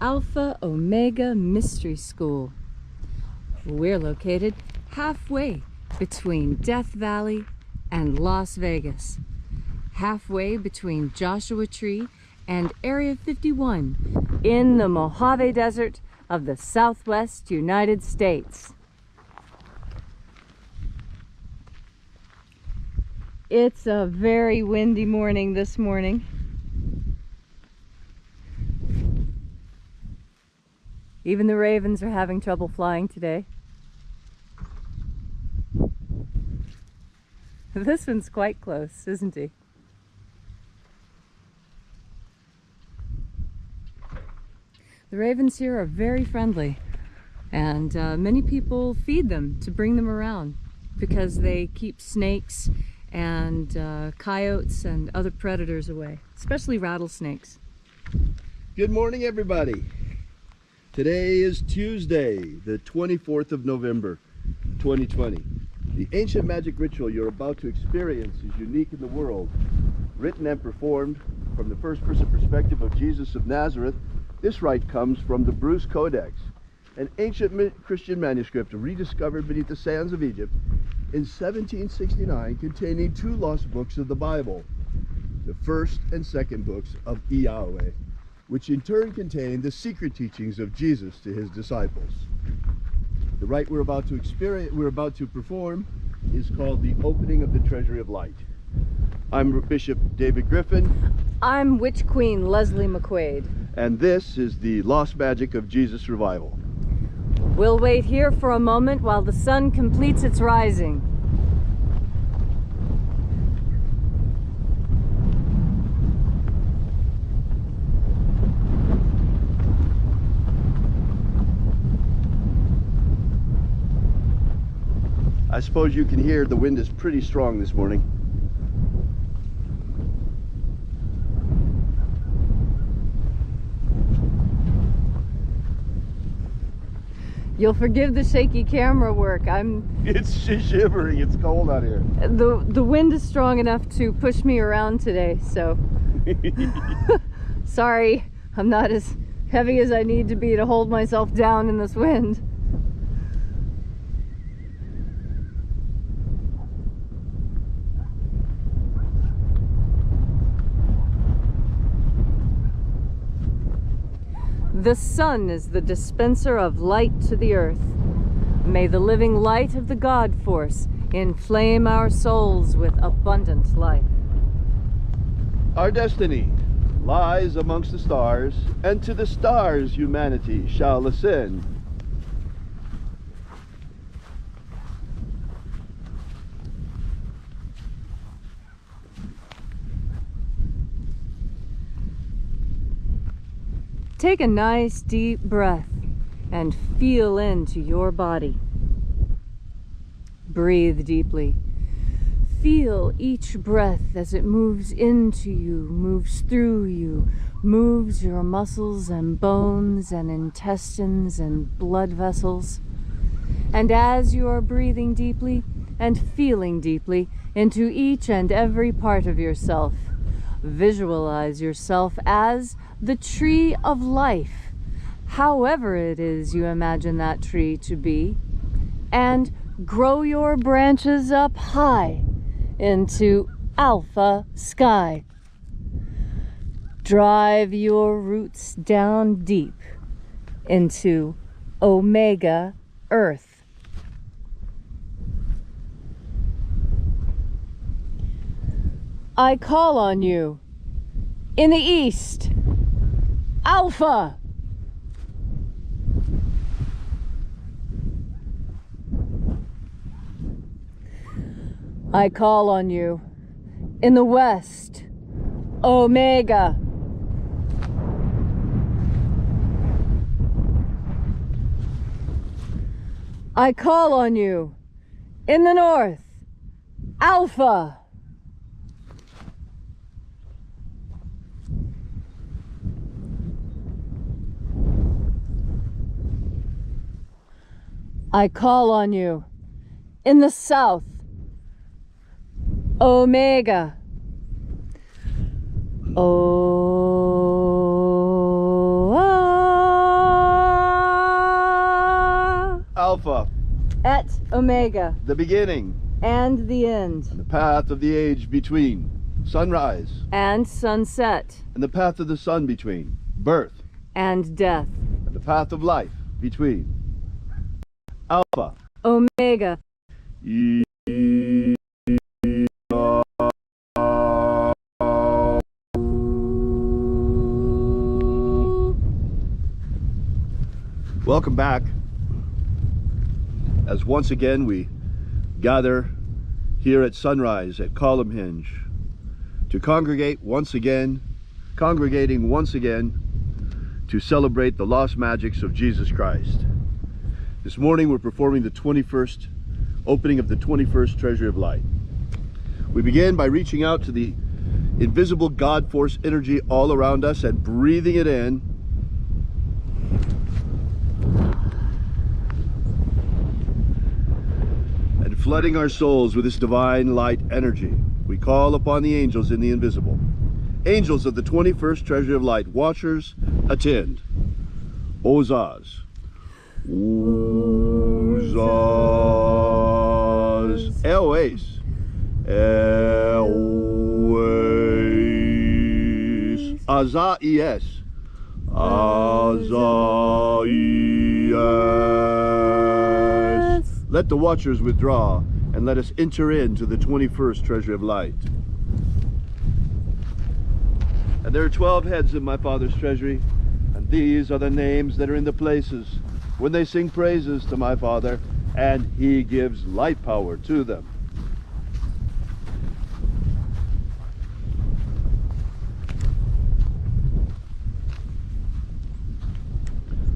Alpha Omega Mystery School. We're located halfway between Death Valley and Las Vegas, halfway between Joshua Tree and Area 51 in the Mojave Desert of the Southwest United States. It's a very windy morning this morning. Even the ravens are having trouble flying today. This one's quite close, isn't he? The ravens here are very friendly, and many people feed them to bring them around because they keep snakes and coyotes and other predators away, especially rattlesnakes. Good morning, everybody. Today is Tuesday, the 24th of November, 2020. The ancient magic ritual you're about to experience is unique in the world. Written and performed from the first-person perspective of Jesus of Nazareth, this rite comes from the Bruce Codex, an ancient Christian manuscript rediscovered beneath the sands of Egypt in 1769, containing two lost books of the Bible, the first and second books of Yahweh, which in turn contain the secret teachings of Jesus to his disciples. The rite we're about to perform is called the Opening of the Treasury of Light. I'm Bishop David Griffin. I'm Witch Queen Leslie McQuaid. And this is the Lost Magic of Jesus Revival. We'll wait here for a moment while the sun completes its rising. I suppose you can hear the wind is pretty strong this morning. You'll forgive the shaky camera work. It's shivering, it's cold out here. The wind is strong enough to push me around today, so sorry, I'm not as heavy as I need to be to hold myself down in this wind. The sun is the dispenser of light to the earth. May the living light of the God Force inflame our souls with abundant life. Our destiny lies amongst the stars, and to the stars humanity shall ascend. Take a nice deep breath and feel into your body. Breathe deeply. Feel each breath as it moves into you, moves through you, moves your muscles and bones and intestines and blood vessels. And as you are breathing deeply and feeling deeply into each and every part of yourself, visualize yourself as the tree of life, however it is you imagine that tree to be, and grow your branches up high into alpha sky. Drive your roots down deep into omega earth. I call on you in the east, Alpha. I call on you in the west, Omega. I call on you in the north, Alpha. I call on you in the south, Omega. Oh, Alpha, et Omega, the beginning, and the end, and the path of the age between, sunrise, and sunset, and the path of the sun between, birth, and death, and the path of life between, Alpha, Omega, Welcome back, as once again we gather here at sunrise at Column Hinge to congregating once again to celebrate the lost magics of Jesus Christ. This morning we're performing the 21st opening of the 21st Treasury of Light. We begin by reaching out to the invisible God force energy all around us and breathing it in, and flooding our souls with this divine light energy. We call upon the angels in the invisible. Angels of the 21st Treasury of Light, watchers, attend. Ozaz. Ozaz. Eoes. Eoes. Azaies. Azaies. Let the watchers withdraw and let us enter into the 21st Treasury of Light. And there are 12 heads in my Father's treasury, and these are the names that are in the places when they sing praises to my Father, and He gives light power to them.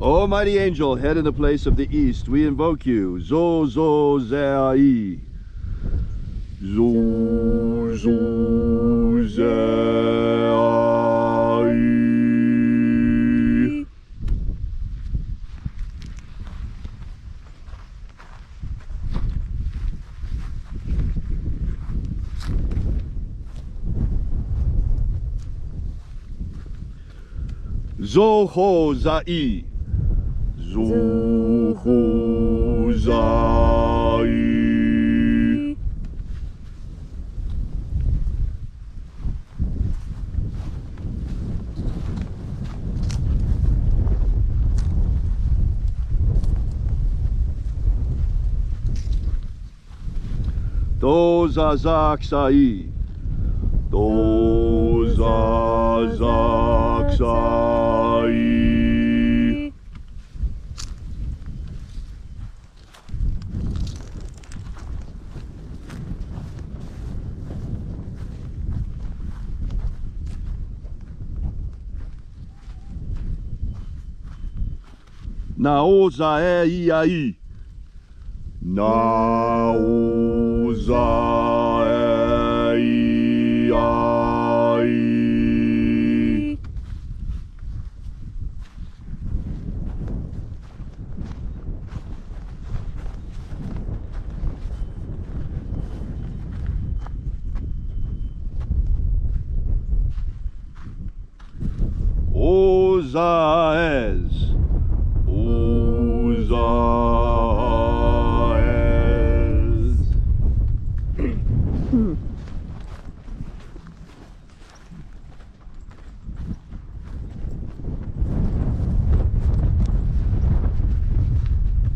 O mighty angel, head in the place of the east, we invoke you. Zo zo zai. Zo zo zai. Zo ho zai. Zuhuzai. Dozazaksai. Dozazaksai. Naozaei. Naozaei. Ozaez. Ozaez.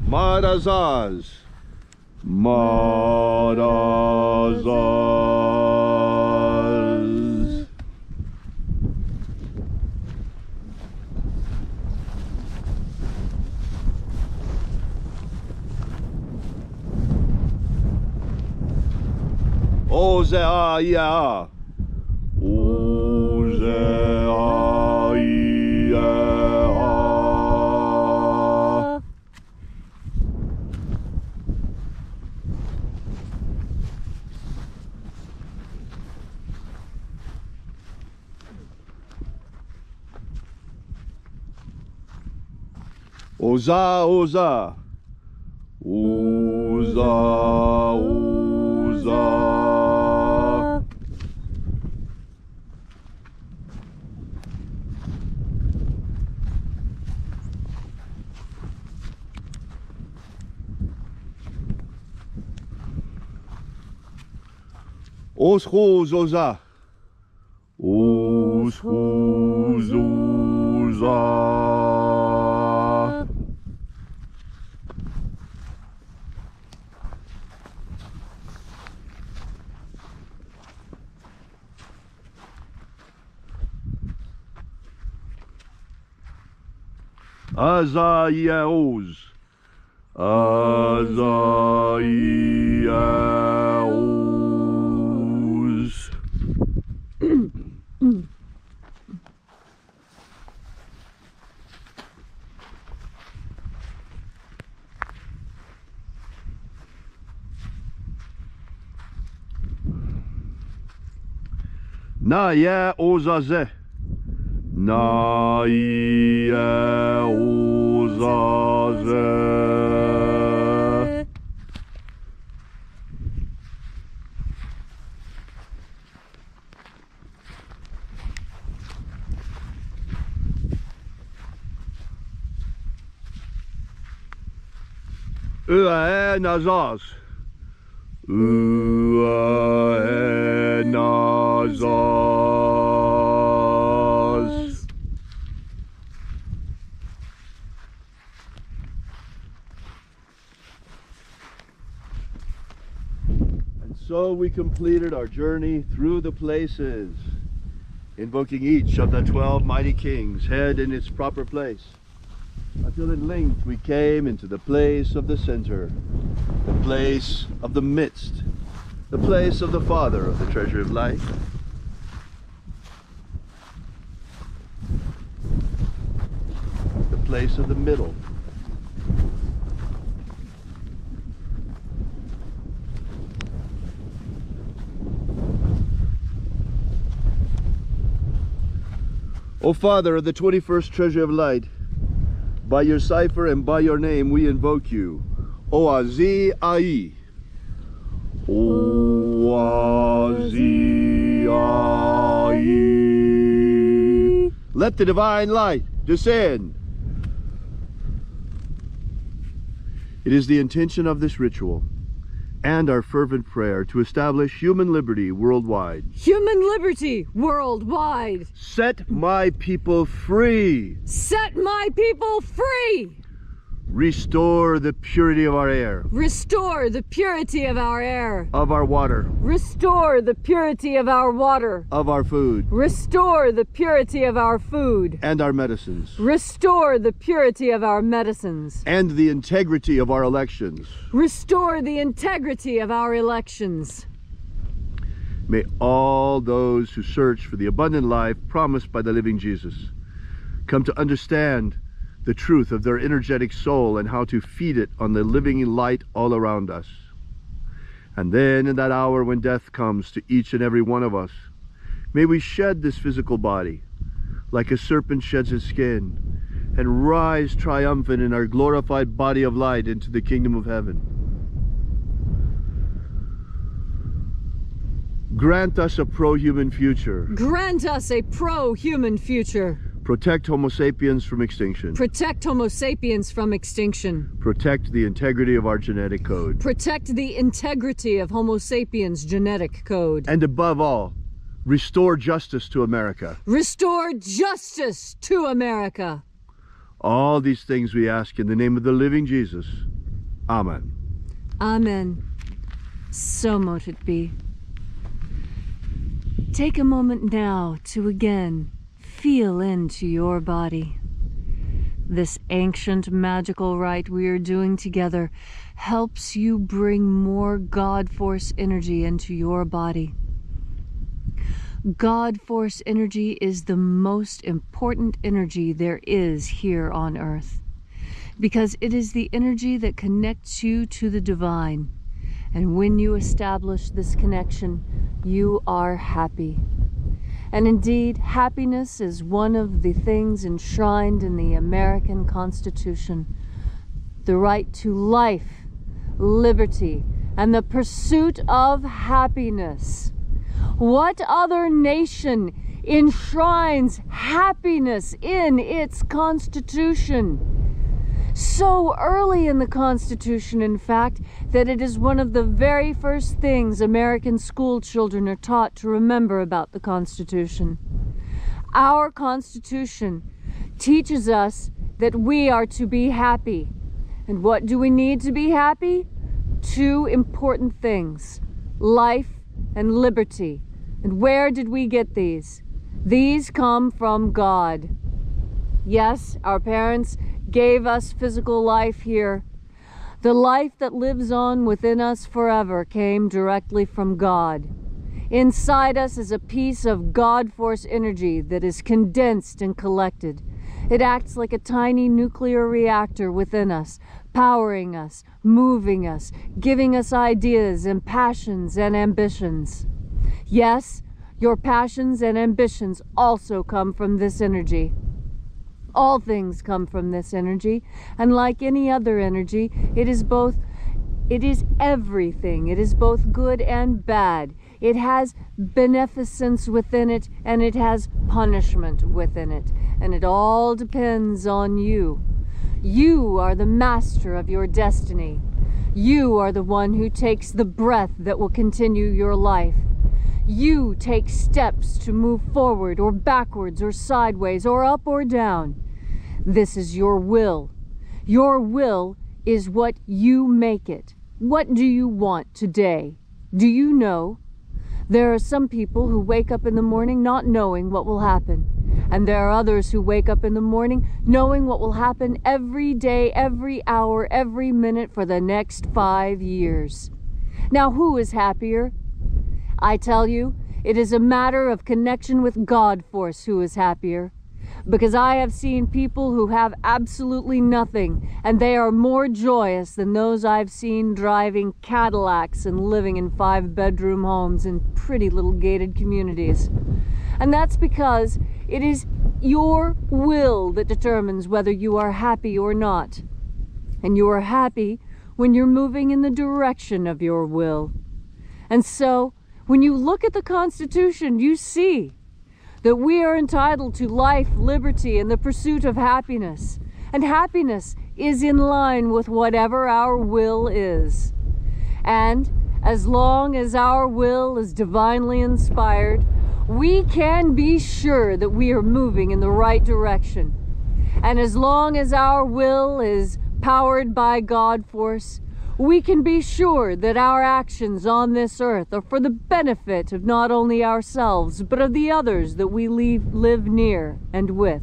Marazaz. Marazaz. Ozeaia. Ozeaia. Oza, oza. Oza, oza. Oschozoza. Oschozoza. Azayaos. Azayaos. Na ya ozaze. Na ya ozaze. Ua nazaz. Ua nazaz. And so we completed our journey through the places, invoking each of the 12 mighty kings, head in its proper place, until at length we came into the place of the center, the place of the midst, the place of the Father of the treasure of light. The place of the middle. O Father of the 21st treasure of light, by your cipher and by your name we invoke you. Oazi Ai. Oazi Ai. Let the divine light descend. It is the intention of this ritual and our fervent prayer to establish human liberty worldwide. Human liberty worldwide. Set my people free. Set my people free. Restore the purity of our air. Restore the purity of our air. Of our water. Restore the purity of our water. Of our food. Restore the purity of our food. And our medicines. Restore the purity of our medicines. And the integrity of our elections. Restore the integrity of our elections. May all those who search for the abundant life promised by the living Jesus come to understand the truth of their energetic soul and how to feed it on the living light all around us. And then in that hour when death comes to each and every one of us, may we shed this physical body like a serpent sheds his skin and rise triumphant in our glorified body of light into the kingdom of heaven. Grant us a pro-human future. Grant us a pro-human future. Protect Homo sapiens from extinction. Protect Homo sapiens from extinction. Protect the integrity of our genetic code. Protect the integrity of Homo sapiens' genetic code. And above all, restore justice to America. Restore justice to America. All these things we ask in the name of the living Jesus. Amen. Amen. So mote it be. Take a moment now to again feel into your body. This ancient magical rite we are doing together helps you bring more God Force energy into your body. God Force energy is the most important energy there is here on Earth, because it is the energy that connects you to the divine. And when you establish this connection, you are happy. And indeed, happiness is one of the things enshrined in the American Constitution. The right to life, liberty, and the pursuit of happiness. What other nation enshrines happiness in its Constitution? So early in the Constitution, in fact, that it is one of the very first things American school children are taught to remember about the Constitution. Our Constitution teaches us that we are to be happy. And what do we need to be happy? Two important things: life and liberty. And where did we get these? These come from God. Yes, our parents gave us physical life here. The life that lives on within us forever came directly from God. Inside us is a piece of God force energy that is condensed and collected. It acts like a tiny nuclear reactor within us, powering us, moving us, giving us ideas and passions and ambitions. Yes, your passions and ambitions also come from this energy. All things come from this energy, and like any other energy, it is everything. It is both good and bad. It has beneficence within it, and it has punishment within it. And it all depends on you. You are the master of your destiny. You are the one who takes the breath that will continue your life. You take steps to move forward or backwards or sideways or up or down. This is your will. Your will is what you make it. What do you want today? Do you know? There are some people who wake up in the morning not knowing what will happen. And there are others who wake up in the morning knowing what will happen every day, every hour, every minute for the next 5 years. Now, who is happier? I tell you, it is a matter of connection with God force who is happier. Because I have seen people who have absolutely nothing, and they are more joyous than those I've seen driving Cadillacs and living in 5-bedroom homes in pretty little gated communities. And that's because it is your will that determines whether you are happy or not. And you are happy when you're moving in the direction of your will. And so, when you look at the Constitution, you see that we are entitled to life, liberty, and the pursuit of happiness. And happiness is in line with whatever our will is. And as long as our will is divinely inspired, we can be sure that we are moving in the right direction. And as long as our will is powered by God force, we can be sure that our actions on this earth are for the benefit of not only ourselves, but of the others that we live near and with.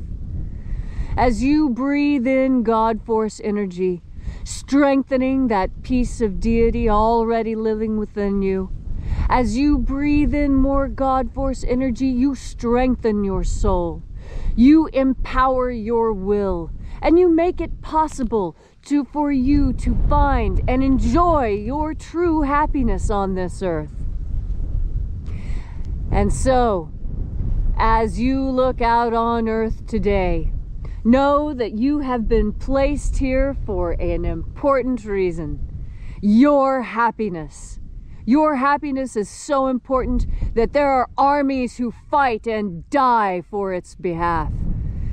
As you breathe in God force energy, strengthening that piece of deity already living within you, as you breathe in more God force energy, you strengthen your soul. You empower your will, and you make it possible for you to find and enjoy your true happiness on this earth. And so, as you look out on earth today, know that you have been placed here for an important reason: your happiness. Your happiness is so important that there are armies who fight and die for its behalf.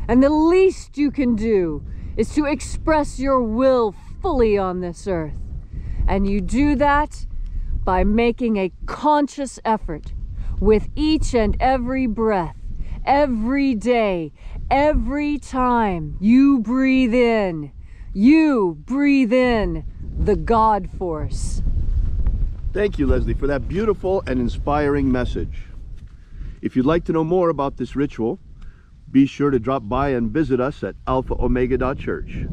And the least you can do is to express your will fully on this earth. And you do that by making a conscious effort with each and every breath, every day, every time you breathe in. You breathe in the God force. Thank you, Leslie, for that beautiful and inspiring message. If you'd like to know more about this ritual, be sure to drop by and visit us at alphaomega.church.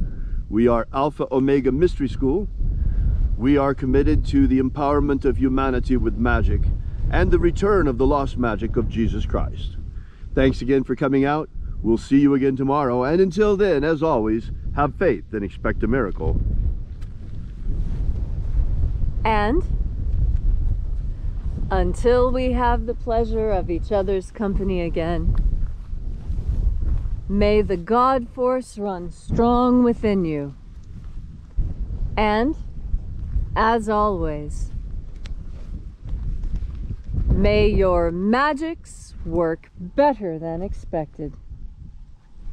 We are Alpha Omega Mystery School. We are committed to the empowerment of humanity with magic and the return of the lost magic of Jesus Christ. Thanks again for coming out. We'll see you again tomorrow. And until then, as always, have faith and expect a miracle. And until we have the pleasure of each other's company again, may the God force run strong within you. And, as always, may your magics work better than expected.